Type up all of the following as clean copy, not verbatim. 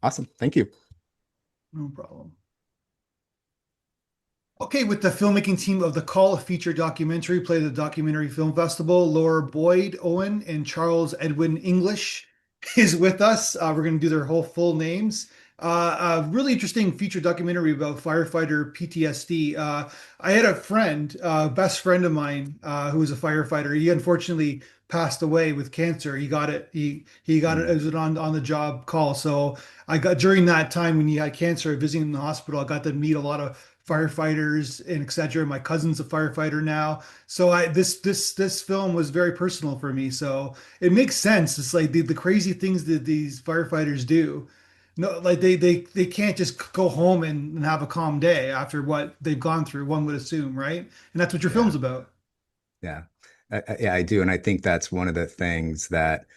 Awesome. Thank you. No problem. Okay, with the filmmaking team of The Call, a feature documentary played at the Documentary Film Festival, Laura Boyd Owen and Charles Edwin English is with us. We're going to do their whole full names. A really interesting feature documentary about firefighter PTSD. I had a friend, best friend of mine, who was a firefighter. He unfortunately passed away with cancer. He got it. He got it. It Mm. was an on the job call. So I got during that time when he had cancer, visiting in the hospital, I got to meet a lot of firefighters and etc. My cousin's a firefighter now, so I this film was very personal for me. So it makes sense. It's like the crazy things that these firefighters do. No, like they can't just go home and have a calm day after what they've gone through. One would assume, right? And that's what your Yeah. film's about. Yeah. Yeah, I do. And I think that's one of the things that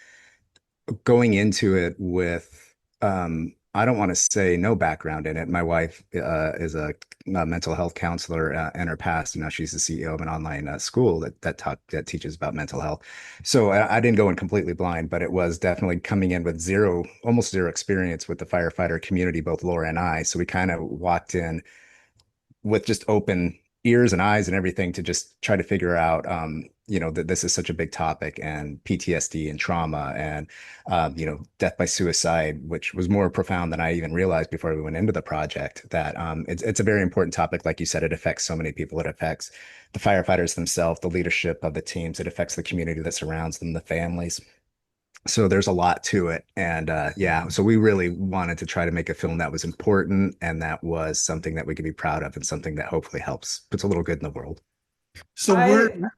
going into it with, I don't want to say no background in it. My wife is a mental health counselor in her past, and now she's the CEO of an online school that teaches about mental health. So I didn't go in completely blind, but it was definitely coming in with almost zero experience with the firefighter community, both Laura and I. So we kind of walked in with just open ears and eyes and everything to just try to figure out, that this is such a big topic and PTSD and trauma and, death by suicide, which was more profound than I even realized before we went into the project. That it's a very important topic. Like you said, it affects so many people. It affects the firefighters themselves, the leadership of the teams. It affects the community that surrounds them, the families. So there's a lot to it. And yeah, so we really wanted to try to make a film that was important and that was something that we could be proud of and something that hopefully helps, puts a little good in the world. So we're I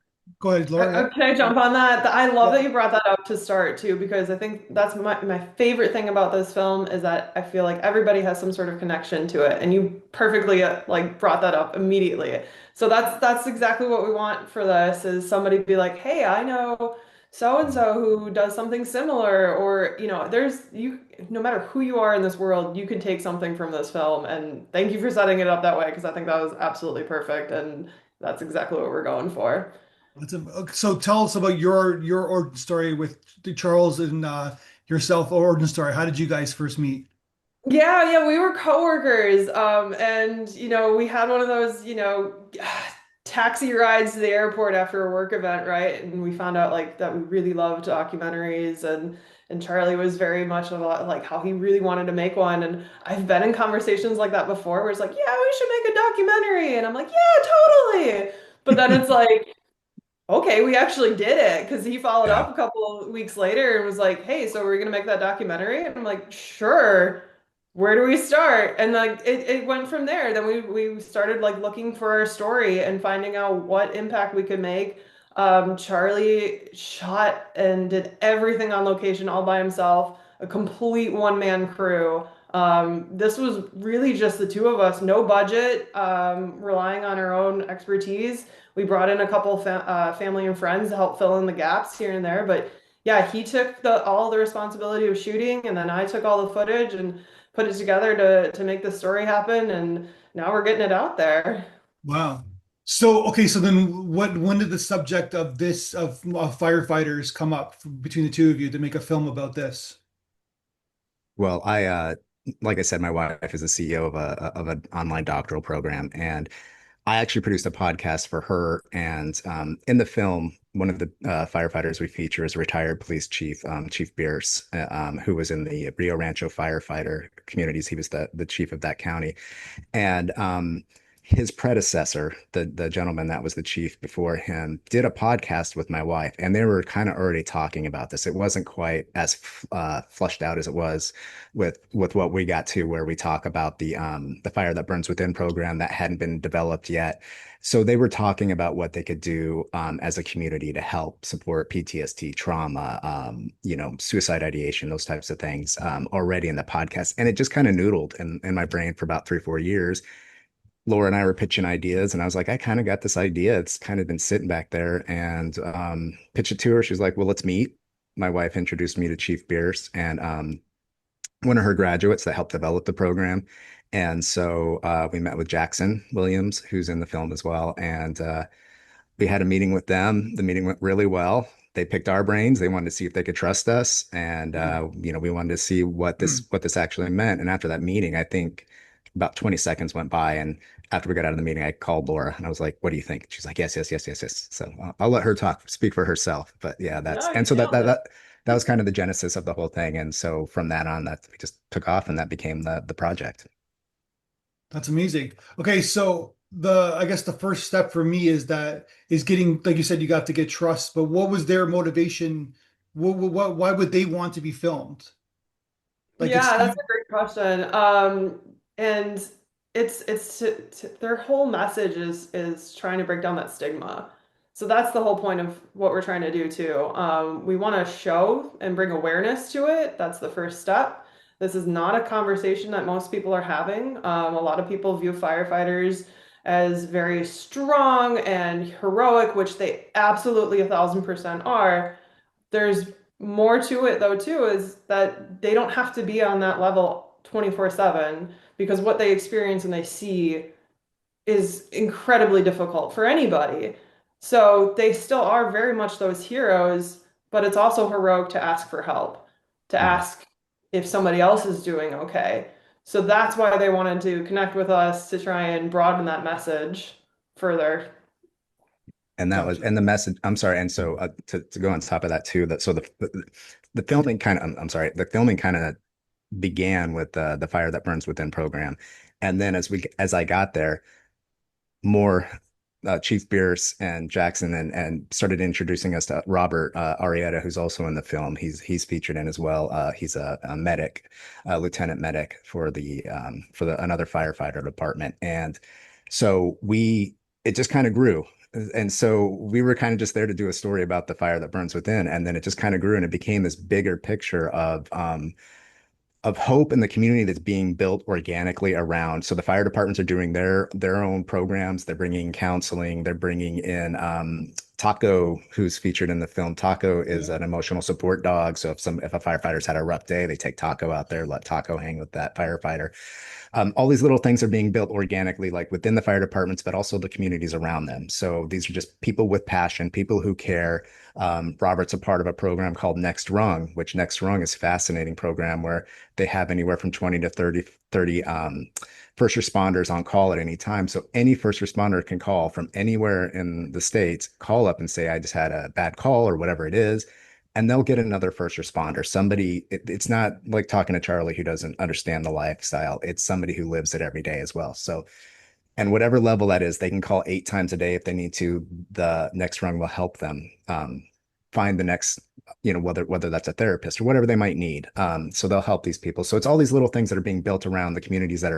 go ahead, Laura. Yeah. I Yeah. can I jump on that? I love Yeah. that you brought that up to start too, because I think that's my favorite thing about this film is that I feel like everybody has some sort of connection to it, and you perfectly like brought that up immediately. So that's exactly what we want for this is somebody be like, hey, I know so and so who does something similar, or there's you no matter who you are in this world, you can take something from this film, and thank you for setting it up that way because I think that was absolutely perfect, and that's exactly what we're going for. So tell us about your origin story with Charles and yourself origin story. How did you guys first meet? Yeah, we were coworkers. And we had one of those, taxi rides to the airport after a work event, right? And we found out like that we really loved documentaries and Charlie was very much of like how he really wanted to make one. And I've been in conversations like that before where it's like, yeah, we should make a documentary. And I'm like, yeah, totally. But then it's like, okay, we actually did it because he followed Yeah. up a couple of weeks later and was like, "Hey, so we're gonna make that documentary?" And I'm like, "Sure. Where do we start?" And like it went from there. Then we started like looking for our story and finding out what impact we could make. Charlie shot and did everything on location all by himself, a complete one-man crew. This was really just the two of us, no budget, relying on our own expertise. We brought in a couple family and friends to help fill in the gaps here and there, but yeah, he took the all the responsibility of shooting, and then I took all the footage and put it together to make the story happen, and now we're getting it out there. Wow. So okay, so then when did the subject of this of firefighters come up between the two of you to make a film about this? Well, like I said, my wife is the CEO of an online doctoral program, and I actually produced a podcast for her. And in the film, one of the firefighters we feature is a retired police chief, Chief Bierce, who was in the Rio Rancho firefighter communities. He was the chief of that county. And his predecessor, the gentleman that was the chief before him, did a podcast with my wife, and they were kind of already talking about this. It wasn't quite as flushed out as it was with what we got to, where we talk about the Fire That Burns Within program that hadn't been developed yet. So they were talking about what they could do as a community to help support PTSD, trauma, suicide ideation, those types of things already in the podcast. And it just kind of noodled in my brain for about 3 or 4 years. Laura and I were pitching ideas, and I was like, I kind of got this idea. It's kind of been sitting back there, and pitched it to her. She's like, well, let's meet. My wife introduced me to Chief Bierce and one of her graduates that helped develop the program. And so we met with Jackson Williams, who's in the film as well. And we had a meeting with them. The meeting went really well. they picked our brains. They wanted to see if they could trust us, and we wanted to see what this actually meant. And after that meeting, I think about 20 seconds went by, and after we got out of the meeting, I called Laura and I was like, "What do you think?" She's like, "Yes, yes, yes, yes, yes." So I'll let her speak for herself. But yeah, No, and you so nailed it. that was kind of the genesis of the whole thing. And so from that on, that we just took off, and that became the project. That's amazing. Okay, so the I guess the first step for me is getting, like you said, you got to get trust. But what was their motivation? Why would they want to be filmed? Like it's Yeah, that's you. a great question. And their whole message is trying to break down that stigma. So that's the whole point of what we're trying to do too. We want to show and bring awareness to it. That's the first step. This is not a conversation that most people are having. A lot of people view firefighters as very strong and heroic, which they absolutely 1,000% are. There's more to it though too, is that they don't have to be on that level 24/7 because what they experience and they see is incredibly difficult for anybody. So they still are very much those heroes, but it's also heroic to ask for help, to Mhm. ask if somebody else is doing okay. So that's why they wanted to connect with us to try and broaden that message further. And that was Gotcha. and the message. I'm sorry. And so to go on top of that too, that so the filming kind of I'm sorry, the filming kind of began with the Fire That Burns Within program, and then as I got there, more Chief Bierce and Jackson and started introducing us to Robert Arrieta, who's also in the film. He's featured in as well. He's a medic, a lieutenant medic for the another firefighter department, and so we it just kind of grew. And so we were kind of just there to do a story about the fire that burns within, and then it just kind of grew, and it became this bigger picture of hope in the community that's being built organically around. So the fire departments are doing their own programs. They're bringing counseling. They're bringing in Taco, who's featured in the film. Taco is Yeah. an emotional support dog. So if a firefighter's had a rough day, they take Taco out there, let Taco hang with that firefighter. All these little things are being built organically, like within the fire departments, but also the communities around them. So these are just people with passion, people who care. Robert's a part of a program called Next Rung, which Next Rung is a fascinating program where they have anywhere from 20 to 30 first responders on call at any time. So any first responder can call from anywhere in the States, call up and say, I just had a bad call or whatever it is. And they'll get another first responder. It's not like talking to Charlie who doesn't understand the lifestyle. It's somebody who lives it every day as well. So, and whatever level that is, they can call 8 times a day if they need to. The next rung will help them find the next, whether that's a therapist or whatever they might need. So they'll help these people. So it's all these little things that are being built around the communities that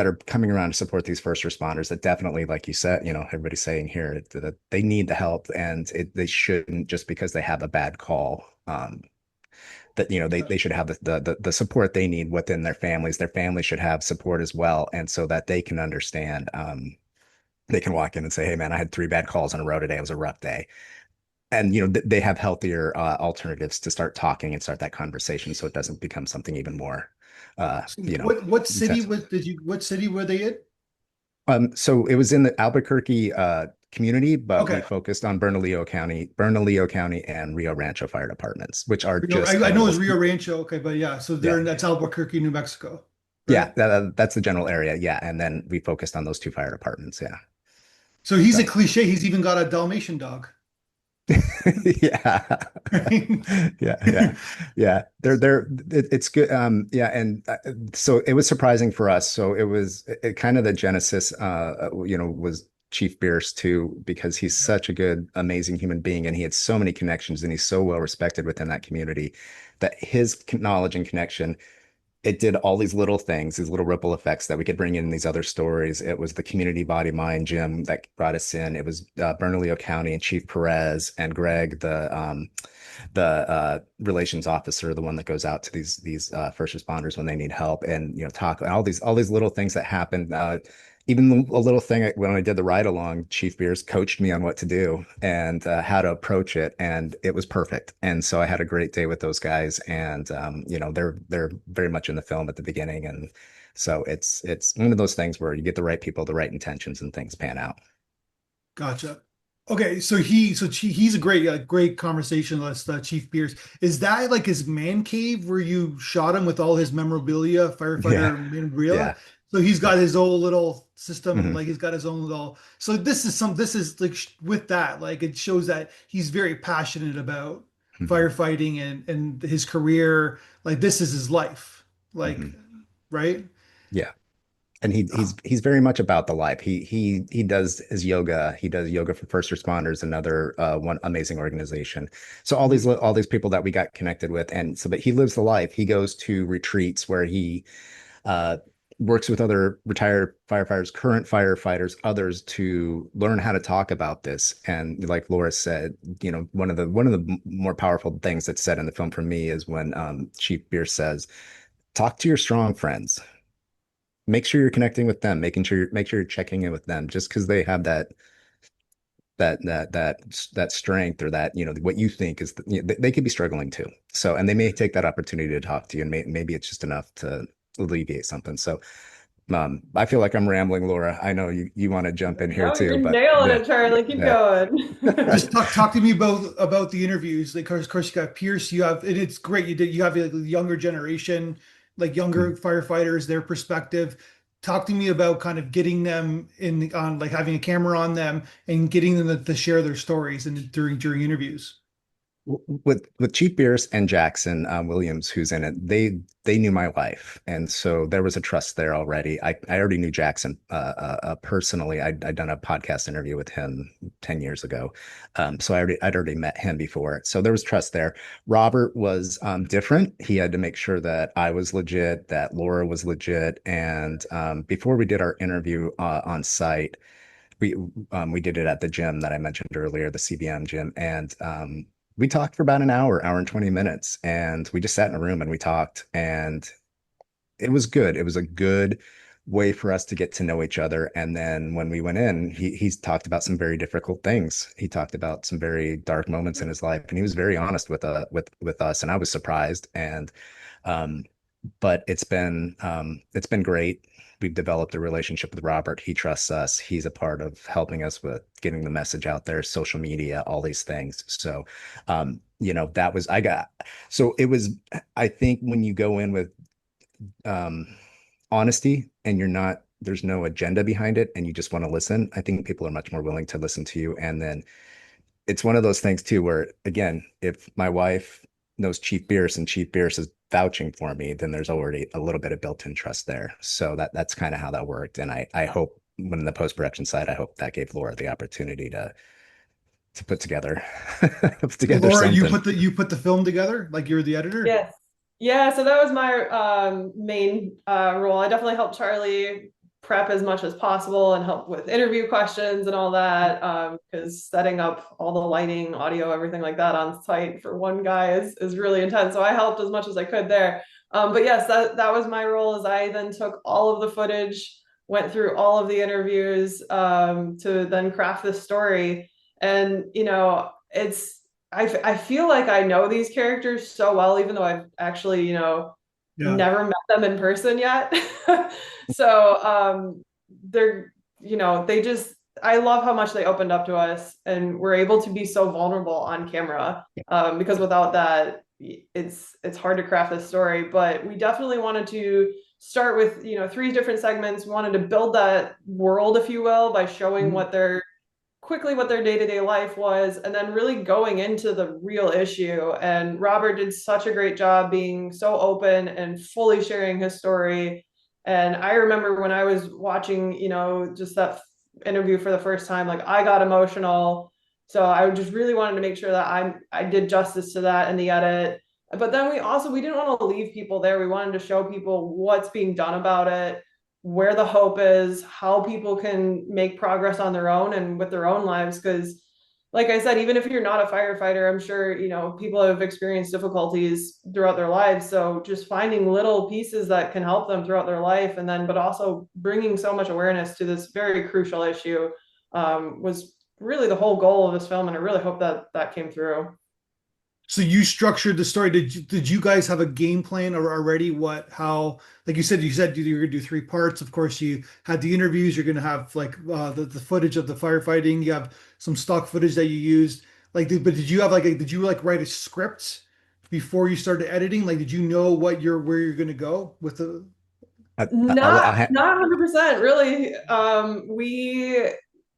are coming around to support these first responders that definitely, like you said, everybody's saying here that they need the help, and they shouldn't just because they have a bad call. That they should have the support they need within their families. Their families should have support as well, and so that they can understand. They can walk in and say, "Hey, man, I had 3 bad calls in a row today. It was a rough day." And they have healthier alternatives to start talking and start that conversation, so it doesn't become something even more, uh, So you know, intense. what city were they in? So it was in the Albuquerque community, but we Okay. focused on Bernalillo County, and Rio Rancho fire departments, which are Rio, just I kind of know it's Rio Rancho. Okay, but yeah, so yeah, that's Albuquerque, New Mexico, yeah, right? that's the general area. Yeah, and then we focused on those 2 fire departments. Yeah, So he's a so cliche. He's even got a Dalmatian dog. yeah, Right? yeah. It's good. Yeah, and so it was surprising for us. So it kind of the genesis. Was Chief Bierce too, because he's such a good, amazing human being, and he had so many connections, and he's so well respected within that community that his knowledge and connection it did all these little things, these little ripple effects that we could bring in these other stories. It was the community body mind gym that brought us in. It was Bernalillo County and Chief Perez and Greg, the relations officer, the one that goes out to these first responders when they need help, and talk all these little things that happen. Even a little thing when I did the ride along, Chief Beers coached me on what to do and how to approach it, and it was perfect. And so I had a great day with those guys, and they're very much in the film at the beginning, and so it's one of those things where you get the right people, the right intentions, and things pan out. Gotcha. Okay, he's a great conversationalist, Chief Pierce. Is that like his man cave where you shot him with all his memorabilia, Yeah. firefighter memorabilia? Yeah. So he's Yeah. got his own little system, Hmm. like he's got his own little. So this is like with that, like it shows that he's very passionate about Hmm. firefighting and his career. Like this is his life, like Hmm. right? Yeah. And he's very much about the life. He does his yoga. He does yoga for first responders, another one amazing organization. So Mhm. all these people that we got connected with, and so but he lives the life. He goes to retreats where he uh, works with other retired firefighters, current firefighters, others to learn how to talk about this. And like Laura said, one of the more powerful things that's said in the film for me is when Chief Beer says, "Talk to your strong friends. Make sure you're connecting with them, make sure you're checking in with them. Just because they have that strength or that what you think is they could be struggling too. So and they may take that opportunity to talk to you, and maybe it's just enough to alleviate something. So I feel like I'm rambling, Laura. I know you want to jump in here No, you're too, but nailing yeah, it, Charlie. Keep yeah. going. Just talk to me about the interviews. Like, of course, you got Pierce. You have, and it's great. You have like, the younger generation, like younger firefighters, their perspective. Talk to me about kind of getting them in on like having a camera on them and getting them to share their stories and during interviews. With Chief Bierce and Jackson Williams, who's in it, they knew my life, and so there was a trust there already. I already knew Jackson personally. I'd done a podcast interview with him 10 years ago, so I'd already met him before, so there was trust there. Robert was different. He had to make sure that I was legit, that Laura was legit, and before we did our interview on site we we did it at the gym that I mentioned earlier, the CBM gym, and we talked for about an hour and 20 minutes, and we just sat in a room and we talked, and it was good. It was a good way for us to get to know each other. And then when we went in, he's talked about some very difficult things. He talked about some very dark moments in his life, and he was very honest with us, and I was surprised. And um, but it's been great. We've developed a relationship with Robert. He trusts us. He's a part of helping us with getting the message out there, social media, all these things. So, that was I got. So it was. I think when you go in with um, honesty and there's no agenda behind it, and you just want to listen, I think people are much more willing to listen to you. And then it's one of those things too, where again, if my wife knows Chief Bierce and Chief Bierce is vouching for me, then there's already a little bit of built-in trust there. So that's kind of how that worked. And I hope when the post-production side, I hope that gave Laura the opportunity to put together put So together Laura, something. you put the film together, like you're the editor. Yes. Yeah, so that was my main role. I definitely helped Charlie prep as much as possible and help with interview questions and all that. Because setting up all the lighting, audio, everything like that on site for one guy is really intense. So I helped as much as I could there. But yes, that was my role. As I then took all of the footage, went through all of the interviews to then craft this story. And I feel like I know these characters so well, even though I've actually, Yeah, never met them in person yet. So they're, they just, I love how much they opened up to us and were able to be so vulnerable on camera. Because without that, it's hard to craft this story. But we definitely wanted to start with, three different segments. We wanted to build that world, if you will, by showing Mhm. what their day-to-day life was, and then really going into the real issue. And Robert did such a great job being so open and fully sharing his story. And I remember when I was watching, just that interview for the first time, like I got emotional. So I just really wanted to make sure that I did justice to that in the edit. But then we didn't want to leave people there. We wanted to show people what's being done about it, where the hope is, how people can make progress on their own and with their own lives. Because, like I said, even if you're not a firefighter, I'm sure, people have experienced difficulties throughout their lives. So just finding little pieces that can help them throughout their life, and then, but also bringing so much awareness to this very crucial issue was really the whole goal of this film. And I really hope that that came through. So you structured the story. Did you guys have a game plan or already what how like you said you were gonna do three parts. Of course, you had the interviews. You're gonna have like the footage of the firefighting. You have some stock footage that you used. But did you have did you like write a script before you started editing? Like, did you know where you're gonna go with the? Not 100% really.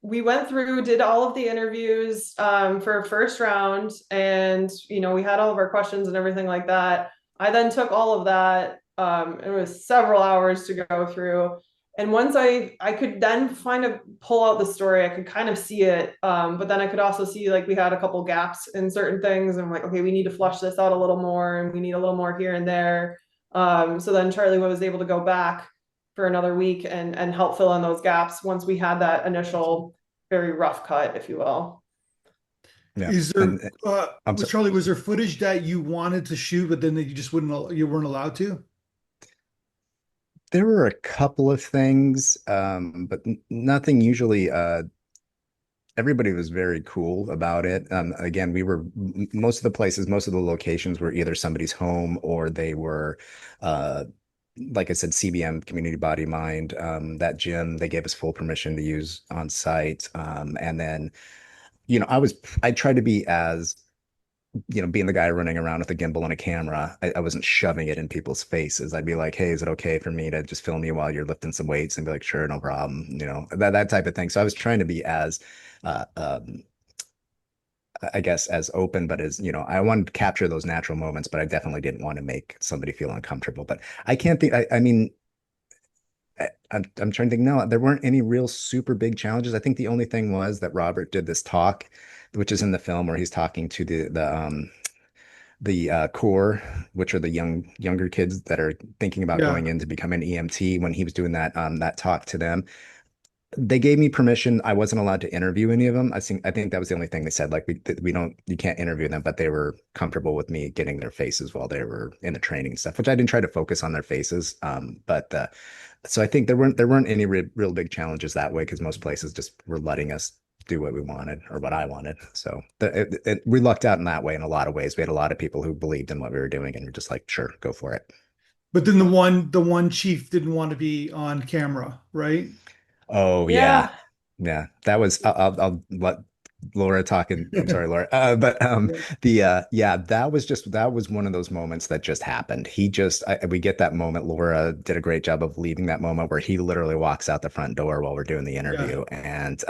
We went through, did all of the interviews for first round, and we had all of our questions and everything like that. I then took all of that. It was several hours to go through. And once I could then pull out the story, I could kind of see it. But then I could also see like we had a couple gaps in certain things. And I'm like, okay, we need to flush this out a little more, and we need a little more here and there. So then Charlie was able to go back for another week and help fill in those gaps once we had that initial very rough cut, if you will. Yeah. Is there And I'm was so, Charlie, was there footage that you wanted to shoot, but then that you just you weren't allowed to? there were a couple of things, but nothing usually. Everybody was very cool about it. Again, most of the places, most of the locations were either somebody's home or they were, uh, like I said, CBM, Community Body Mind. That gym, they gave us full permission to use on site. And then, I tried to be as being the guy running around with a gimbal and a camera, I wasn't shoving it in people's faces. I'd be like, "Hey, is it okay for me to just film you while you're lifting some weights?" And be like, "Sure, no problem." That type of thing. So I was trying to be as, uh, um, I guess, as open, but as I wanted to capture those natural moments, but I definitely didn't want to make somebody feel uncomfortable. But I can't think. I mean, I'm trying to think. No, there weren't any real super big challenges. I think the only thing was that Robert did this talk, which is in the film where he's talking to the core, which are the younger kids that are thinking about going Yeah, in to become an EMT. When he was doing that talk to them, they gave me permission. I wasn't allowed to interview any of them. I think that was the only thing they said. Like we don't you can't interview them, but they were comfortable with me getting their faces while they were in the training and stuff, which I didn't try to focus on their faces. But so I think there weren't any real big challenges that way because most places just were letting us do what we wanted or what I wanted. So we lucked out in that way in a lot of ways. We had a lot of people who believed in what we were doing and were just like, sure, go for it. but then the one chief didn't want to be on camera, right? Oh yeah, Yeah. yeah. That was. I'll let Laura talk. And I'm sorry, Laura. But Yeah, the yeah, that was one of those moments that just happened. We get that moment. Laura did a great job of leaving that moment where he literally walks out the front door while we're doing the yeah, interview, and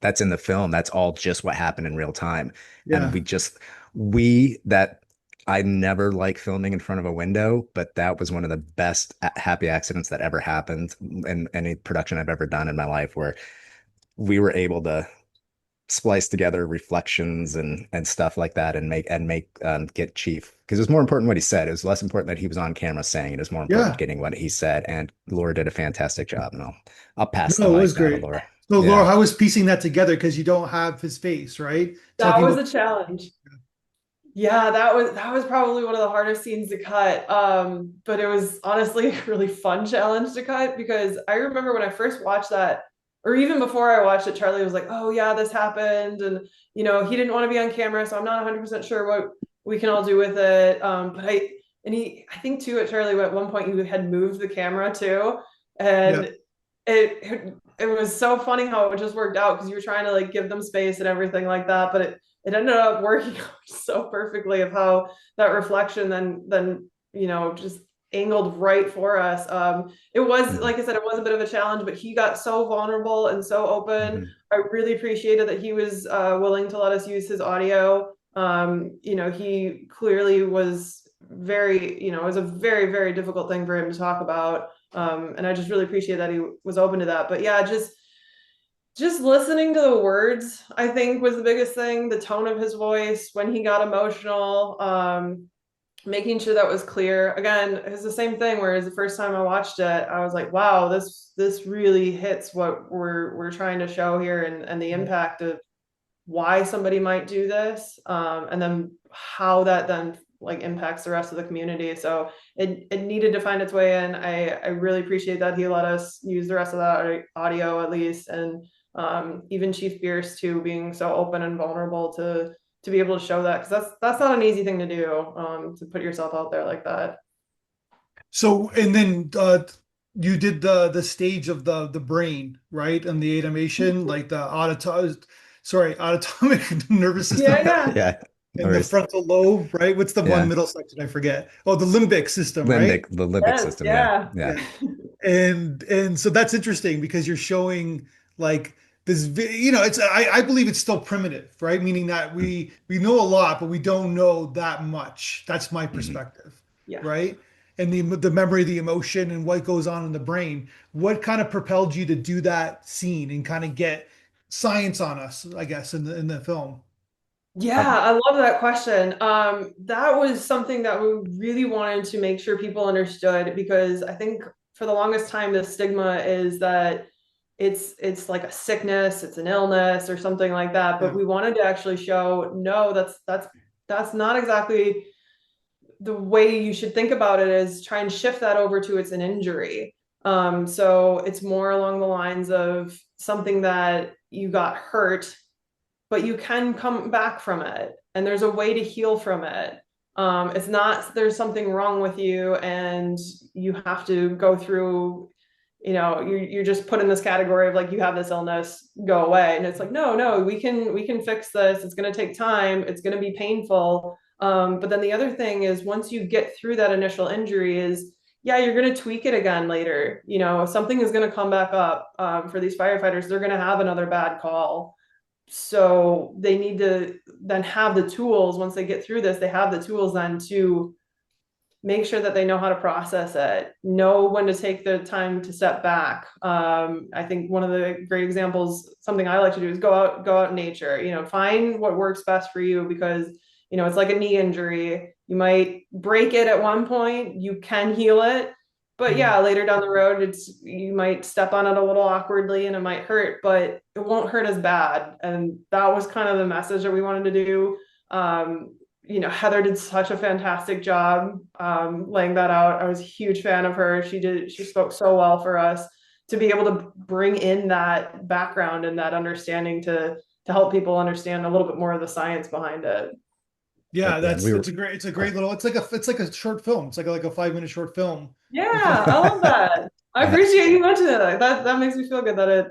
that's in the film. That's all just what happened in real time, and yeah. we that. I never like filming in front of a window, but that was one of the best happy accidents that ever happened in any production I've ever done in my life, where we were able to splice together reflections and stuff like that and make get Chief, because it's more important what he said. It was less important that he was on camera saying it. It was more important Yeah. getting what he said. And Laura did a fantastic job. And I'll pass the No, it was mic now to great. Laura. So Laura, Yeah. how was piecing that together? Because you don't have his face, right? That Talking was about a challenge. Yeah, that was probably one of the hardest scenes to cut. But it was honestly a really fun challenge to cut because I remember when I first watched that, or even before I watched it, Charlie was like, "Oh yeah, this happened," and he didn't want to be on camera, so I'm not 100% sure what we can all do with it. But I think too at Charlie at one point you had moved the camera too, yeah, and it was so funny how it just worked out because you were trying to like give them space and everything like that, but it ended up working out so perfectly of how that reflection then just angled right for us. It was Mhm. like I said, it was a bit of a challenge, but he got so vulnerable and so open. Mhm. I really appreciated that he was willing to let us use his audio. He clearly was it was a very, very difficult thing for him to talk about. And I just really appreciate that he was open to that. But yeah, just listening to the words, I think was the biggest thing, the tone of his voice when he got emotional, making sure that was clear. Again, it's the same thing, whereas the first time I watched it, I was like, wow, this really hits what we're trying to show here and the impact of why somebody might do this, and then how that then like impacts the rest of the community. So it needed to find its way in. I really appreciate that he let us use the rest of that audio at least, and even Chief Bierce too being so open and vulnerable to be able to show that, because that's not an easy thing to do, to put yourself out there like that. So, and then you did the stage of the brain, right? And the animation, like the autonomic nervous Yeah, system yeah. Yeah. and Or the is, frontal lobe, right? What's the one yeah. middle section? I forget. Oh, the limbic system, right? The limbic Yes, system. Yeah. yeah. Yeah. Yeah. And so that's interesting because you're showing like this, it's I believe it's still primitive, right? Meaning that we know a lot, but we don't know that much. That's my Mm-hmm. perspective, Yeah. right? And the memory, the emotion, and what goes on in the brain. What kind of propelled you to do that scene and kind of get science on us, I guess, in the film? Yeah, I love that question. That was something that we really wanted to make sure people understood, because I think for the longest time the stigma is that it's like a sickness, it's an illness or something like that. But Yeah. we wanted to actually show, no, that's not exactly the way you should think about it. Is try and shift that over to it's an injury. So it's more along the lines of something that you got hurt, but you can come back from it, and there's a way to heal from it. It's not there's something wrong with you and you have to go through, you're just put in this category of like, you have this illness, go away. And it's like, no, no, we can fix this. It's going to take time, it's going to be painful. But then the other thing is, once you get through that initial injury, is yeah, you're going to tweak it again later. Something is going to come back up. For these firefighters, they're going to have another bad call, so they need to then have the tools. Once they get through this, they have the tools then to make sure that they know how to process it, know when to take the time to step back. I think one of the great examples, something I like to do, is go out in nature, find what works best for you, because it's like a knee injury. You might break it at one point, you can heal it, but Mm. yeah, later down the road, you might step on it a little awkwardly and it might hurt, but it won't hurt as bad. And that was kind of the message that we wanted to do. Heather did such a fantastic job, laying that out. I was a huge fan of her. She spoke so well for us to be able to bring in that background and that understanding to help people understand a little bit more of the science behind it. Yeah, Yeah. And we were, it's a great little, it's like a short film. It's like a 5 minute short film. Yeah, I love that. I uh, appreciate you mentioning it. That makes me feel good that it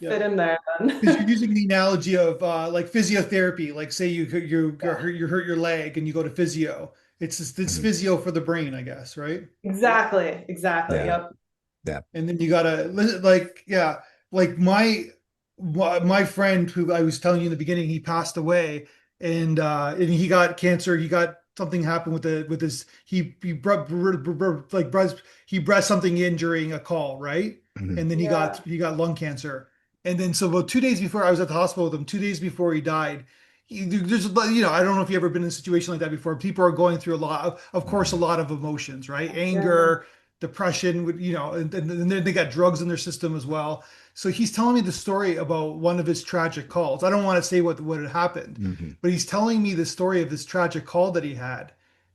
Yeah. fit in there Because you're then. using the analogy of like physiotherapy, like say you hurt your leg and you go to physio. It's mhm. physio for the brain, I guess, right? Exactly. Exactly. Yeah. Yep. Yeah. And then you gotta like yeah, like my friend who I was telling you in the beginning, he passed away and he got cancer. He got something happened with his like he breast something injuring a call, right? Mhm. And then Yeah. he got lung cancer. And then so about 2 days before I was at the hospital with him, 2 days before he died, there's I don't know if you've ever been in a situation like that before. People are going through a lot of course, a Mhm. lot of emotions, right? Yeah. Anger, depression, and then they got drugs in their system as well. So he's telling me the story about one of his tragic calls. I don't want to say what had happened, Mhm. but he's telling me the story of this tragic call that he had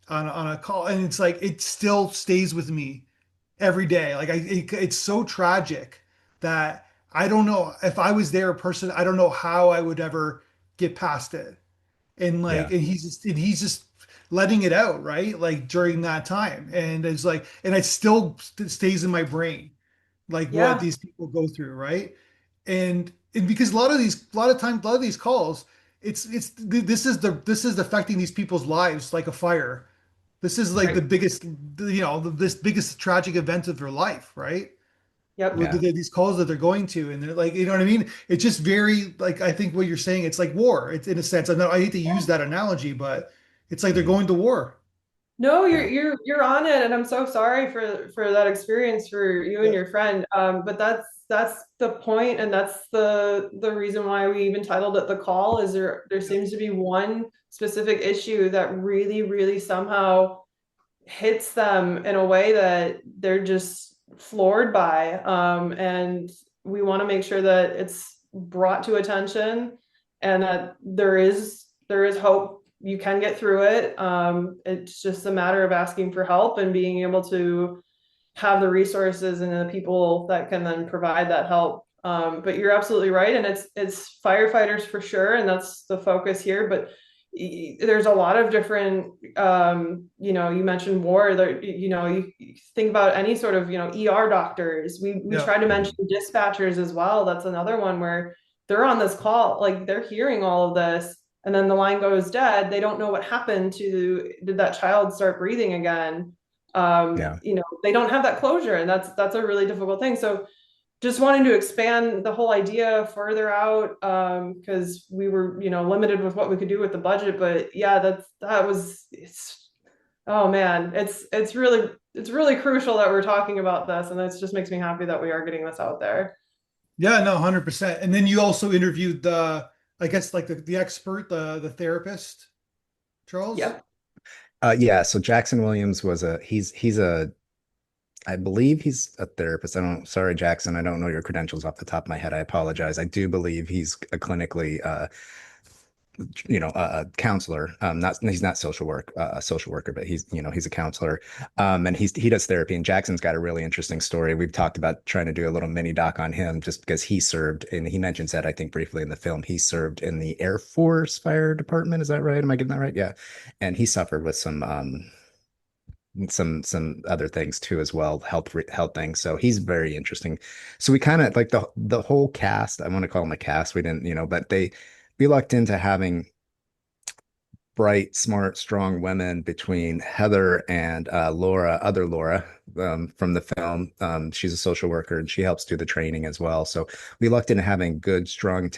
on a call, and it's like it still stays with me every day. Like it's so tragic that I don't know if I was there a person. I don't know how I would ever get past it. Yeah. And he's just letting it out, right? Like during that time, and it's like, and it still stays in my brain, like what Yeah. these people go through, right? And because a lot of times, a lot of these calls, this is affecting these people's lives like a fire. This is like the Right. biggest, this biggest tragic event of their life, right? Yep. With Yeah. these calls that they're going to, and they're like, you know what I mean? It's just very like I think what you're saying. It's like war. It's in a sense. I hate to use that analogy, but it's like they're Mhm. going to war. No, you're Yeah. you're on it, and I'm so sorry for that experience for you and Yeah, your friend. But that's the point, and that's the reason why we even titled it The Call. Is there yeah, seems to be one specific issue that really, really somehow hits them in a way that they're just floored by. And we want to make sure that it's brought to attention, and that there is hope. You can get through it. It's just a matter of asking for help and being able to have the resources and the people that can then provide that help. But you're absolutely right, and it's firefighters for sure, and that's the focus here. But there's a lot of different, you mentioned war there, you think about any sort of, ER doctors. We Yeah. try to mention Mhm. dispatchers as well. That's another one where they're on this call, like they're hearing all of this, and then the line goes dead. They don't know what happened to, did that child start breathing again? Yeah. They don't have that closure, and that's a really difficult thing. So just wanting to expand the whole idea further out, because we were, limited with what we could do with the budget. But yeah, it's, oh man, it's really crucial that we're talking about this, and it just makes me happy that we are getting this out there. Yeah, no, 100%. And then you also interviewed I guess like the expert, the therapist, Charles. Yep. Yeah. So Jackson Williams was he's a I believe he's a therapist. Sorry, Jackson, I don't know your credentials off the top of my head. I apologize. I do believe he's a clinically, a counselor. Not he's not a social worker, but he's a counselor. And he does therapy. And Jackson's got a really interesting story. We've talked about trying to do a little mini doc on him just because he served, and he mentions that I think briefly in the film. He served in the Air Force Fire Department. Is that right? Am I getting that right? Yeah. And he suffered with some other things too as well, health things. So he's very interesting. So we kind of like the whole cast. I want to call them a cast. We didn't, but we lucked into having bright, smart, strong women between Heather and other Laura, from the film. She's a social worker and she helps do the training as well. So we lucked into having good, strong,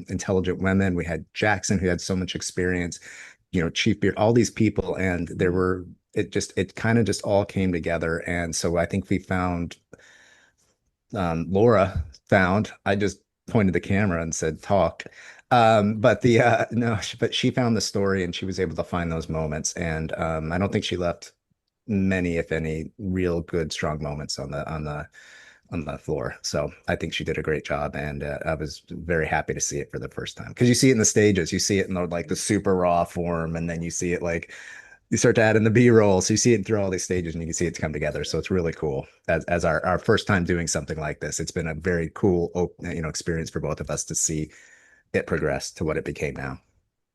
intelligent women. We had Jackson, who had so much experience, Chief Beard, all these people, and it kind of just all came together. And so I think we found, Laura found, I just pointed the camera and said, talk. But no, but she found the story and she was able to find those moments. And I don't think she left many, if any, real good, strong moments on the floor. So I think she did a great job, and I was very happy to see it for the first time because you see it in the stages, you see it in the super raw form, and then you see it you start to add in the B-roll, so you see it through all these stages, and you can see it come together. So it's really cool as our first time doing something like this. It's been a very cool, experience for both of us to see it progress to what it became now.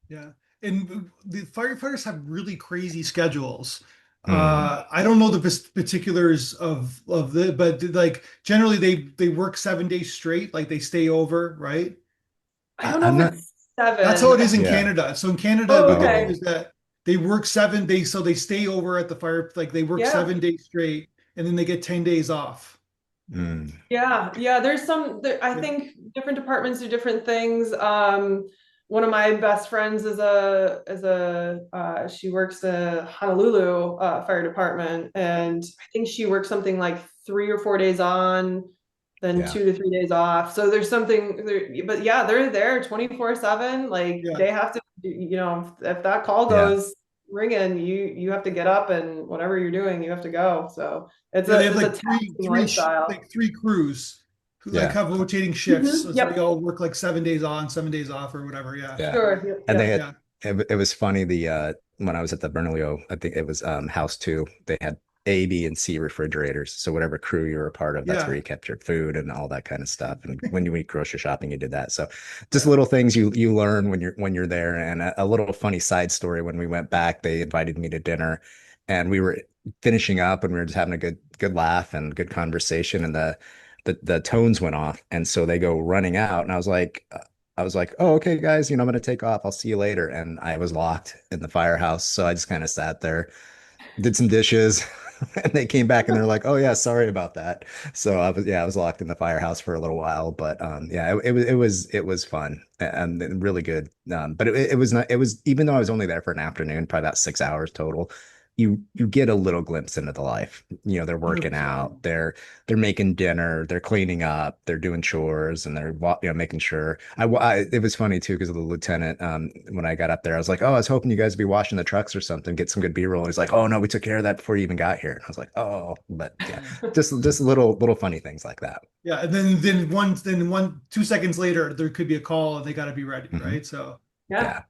Yeah. And the firefighters have really crazy schedules. Mhm. I don't know the particulars of but like generally they work 7 days straight, like they stay over, right? I don't I'm know if not. it's That's how seven. it is in Yeah. Canada. So in Canada, Oh, what they do okay. Oh. is that they work 7 days, so they stay over at the fire, like they work Yeah. 7 days straight, and then they get 10 days off. Mm. Yeah, I Yeah. think different departments do different things. One of my best friends she works the Honolulu Fire Department, and I think she works something like 3 or 4 days on, then Yeah. 2 to 3 days off. So there's something there, but yeah, they're there 24/7. Like Yeah. they have to, if that call Yeah. goes ringing, you have to get up, and whatever you're doing, you have to go. So it's Yeah, a they have it's a like three, taxing three, lifestyle. like three crews who like Yeah. have rotating shifts. So they Yep. all work like 7 days on, 7 days off, or whatever. Yeah. Yeah. Sure. Yep. And they Yep. had Yeah. it was funny when I was at the Bernalillo, I think it was house two, they had A, B, and C refrigerators. So whatever crew you were a part of, that's where Yeah. you kept your food and all that kind of stuff. And when you went grocery shopping, you did that. So just Yeah. little things you learn when you're there. And a little funny side story, when we went back, they invited me to dinner and we were finishing up and we were just having a good laugh and good conversation, and the tones went off. And so they go running out, and I was like, oh, okay, guys, I'm going to take off. I'll see you later. And I was locked in the firehouse. So I just kind of sat there, did some dishes, and they came back and they're like, oh, yeah, sorry about that. So I was locked in the firehouse for a little while. But yeah, it was fun and really good. But it was not, it was, even though I was only there for an afternoon, probably about 6 hours total. You get a little glimpse into the life. They're working 100%. out, they're making dinner, they're cleaning up, they're doing chores, and they're making sure. It was funny too because of the lieutenant. When I got up there, I was like, "Oh, I was hoping you guys would be washing the trucks or something, get some good B-roll." And he's like, "Oh no, we took care of that before you even got here." And I was like, "Oh," but yeah, just little funny things like that. Yeah. And then 2 seconds later, there could be a call and they got to be ready, Hmm. right? So Yeah. Yeah,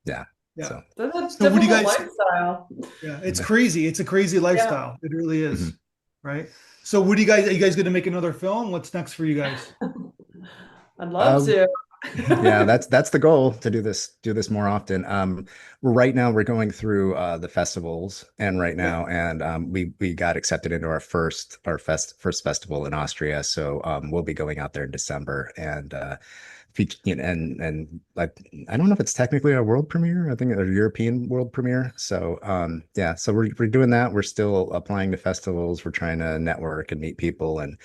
yeah. yeah. So, That's a So what do you difficult guys? lifestyle. Yeah, it's crazy. It's a crazy Yeah. lifestyle. It really is, mhm. right? So what do you guys? Are you guys going to make another film? What's next for you guys? I'd love Uh, to. Yeah, that's the goal, to do this more often. Right now we're going through the festivals, and right Okay. now, and we got accepted into our first festival in Austria, so we'll be going out there in December, and and like, I don't know if it's technically a world premiere. I think a European world premiere. So yeah, so we're doing that. We're still applying to festivals. We're trying to network and meet people and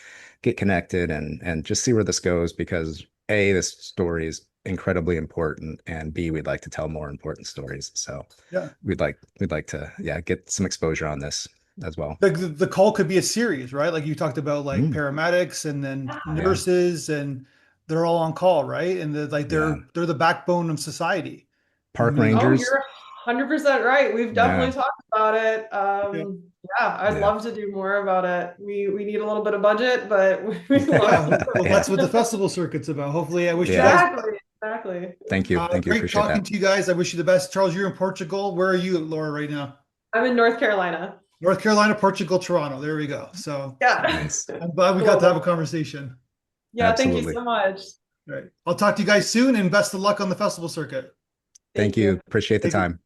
get connected, and just see where this goes, because A, this story is incredibly important, and B, we'd like to tell more important stories. So Yeah. we'd like to, yeah, get some exposure on this as well. The call could be a series, right? Like you talked about, like Mm, paramedics and then yeah, nurses, and they're all on call, right? And yeah. they're the backbone of society. I Park mean, Oh, rangers. you're 100% right. We've definitely Yeah, talked about it. yeah. Yeah, I'd yeah. love to do more about it. We need a little bit of budget, but we love Yeah, to. well, Yeah, that's what the festival circuit's about. Hopefully, I wish you yeah. guys Exactly, exactly. Thank you. Thank you. great Appreciate talking that. to you guys. I wish you the best. Charles, you're in Portugal. Where are you, Laura, right now? I'm in North Carolina. North Carolina, Portugal, Toronto. There we go. So Yeah. Nice. I'm glad we got to have a Global. conversation. Yeah, thank you Absolutely. so much. All right. I'll talk to you guys soon, and best of luck on the festival circuit. Thank Thank you. you. Appreciate the Take it. time.